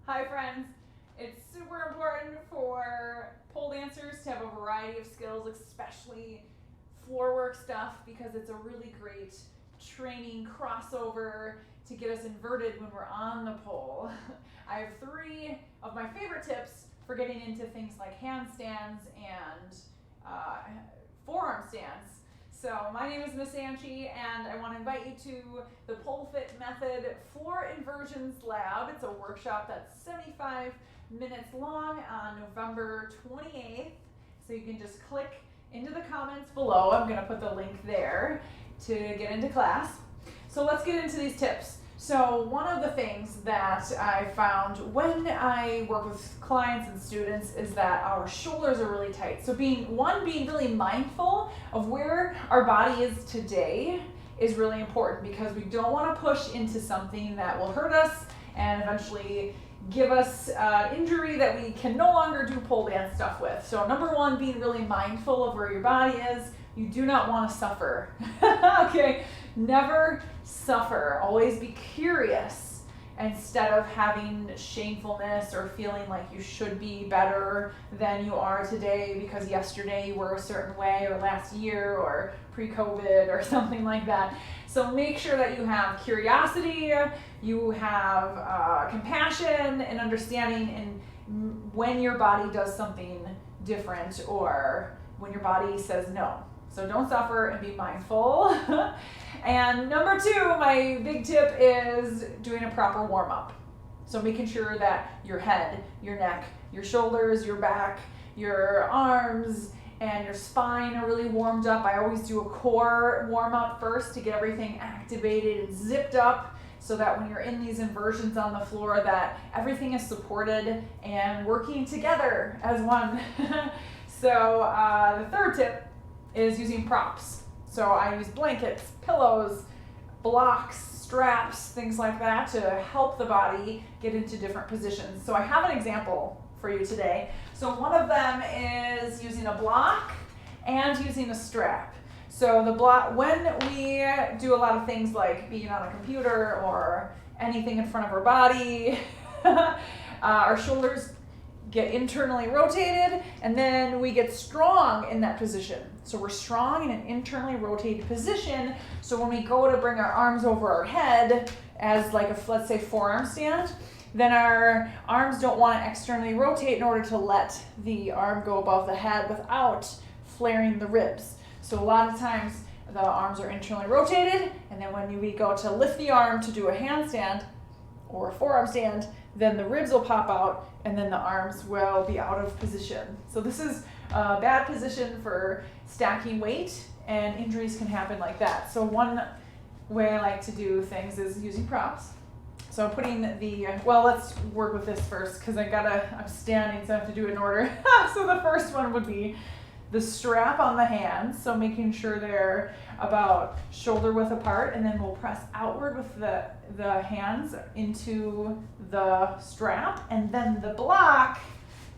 Hi friends, it's super important for pole dancers to have a variety of skills, especially floor work stuff, because it's a really great training crossover to get us inverted when we're on the pole. I have 3 of my favorite tips for getting into things like handstands and forearm stands. So my name is Miss Anchi, and I want to invite you to the Pole Fit Method Floor Inversions Lab. It's a workshop that's 75 minutes long on November 28th. So you can just click into the comments below. I'm going to put the link there to get into class. So let's get into these tips. So one of the things that I found when I work with clients and students is that our shoulders are really tight. So being really mindful of where our body is today is really important, because we don't want to push into something that will hurt us and eventually give us injury that we can no longer do pole dance stuff with. So number 1, being really mindful of where your body is. You do not want to suffer. Okay, never suffer. Always be curious instead of having shamefulness or feeling like you should be better than you are today because yesterday you were a certain way, or last year, or pre-COVID, or something like that. So make sure that you have curiosity, you have compassion and understanding in when your body does something different or when your body says no. So don't suffer and be mindful. And number 2, my big tip is doing a proper warm-up. So making sure that your head, your neck, your shoulders, your back, your arms, and your spine are really warmed up. I always do a core warm-up first to get everything activated and zipped up, so that when you're in these inversions on the floor, that everything is supported and working together as one. So the 3rd tip is using props. So I use blankets, pillows, blocks, straps, things like that to help the body get into different positions. So I have an example for you today. So one of them is using a block and using a strap. So the block, when we do a lot of things like being on a computer or anything in front of our body, our shoulders get internally rotated, and then we get strong in that position. So we're strong in an internally rotated position. So when we go to bring our arms over our head as like a, let's say, forearm stand, then our arms don't want to externally rotate in order to let the arm go above the head without flaring the ribs. So a lot of times the arms are internally rotated, and then when we go to lift the arm to do a handstand or a forearm stand, then the ribs will pop out and then the arms will be out of position. So this is a bad position for stacking weight, and injuries can happen like that. So one way I like to do things is using props. So I'm putting well, let's work with this first because I'm standing, so I have to do it in order. So the first one would be the strap on the hands, so making sure they're about shoulder width apart, and then we'll press outward with the hands into the strap, and then the block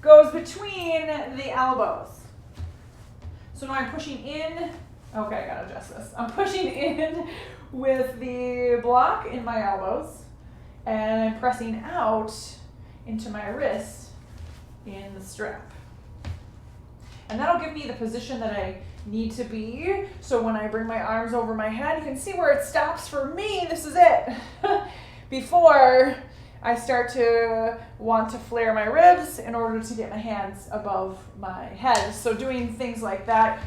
goes between the elbows. So now I'm pushing in. Okay, I gotta adjust this. I'm pushing in with the block in my elbows, and I'm pressing out into my wrist in the strap. And that'll give me the position that I need to be. So when I bring my arms over my head, you can see where it stops for me. This is it. Before I start to want to flare my ribs in order to get my hands above my head. So doing things like that,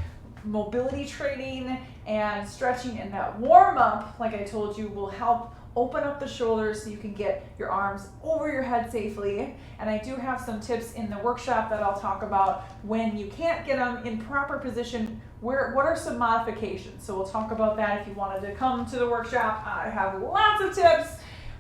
mobility training and stretching and that warm up, like I told you, will help open up the shoulders so you can get your arms over your head safely. And I do have some tips in the workshop that I'll talk about when you can't get them in proper position. What are some modifications? So we'll talk about that if you wanted to come to the workshop. I have lots of tips,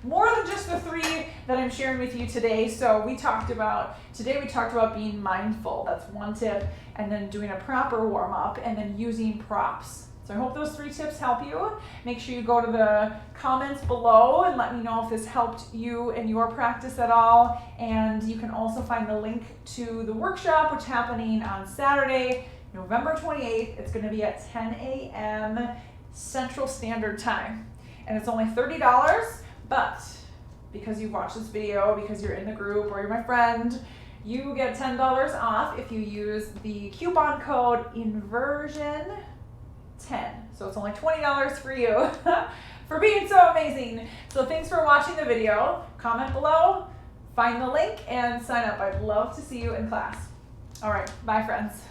more than just the 3 that I'm sharing with you today. So today we talked about being mindful. That's one tip, and then doing a proper warm up, and then using props. So I hope those 3 tips help you. Make sure you go to the comments below and let me know if this helped you in your practice at all. And you can also find the link to the workshop, which is happening on Saturday, November 28th. It's going to be at 10 a.m. Central Standard Time. And it's only $30. But because you've watched this video, because you're in the group or you're my friend, you get $10 off if you use the coupon code INVERSION10. So it's only $20 for you for being so amazing. So thanks for watching the video. Comment below, find the link, and sign up. I'd love to see you in class. All right, bye friends.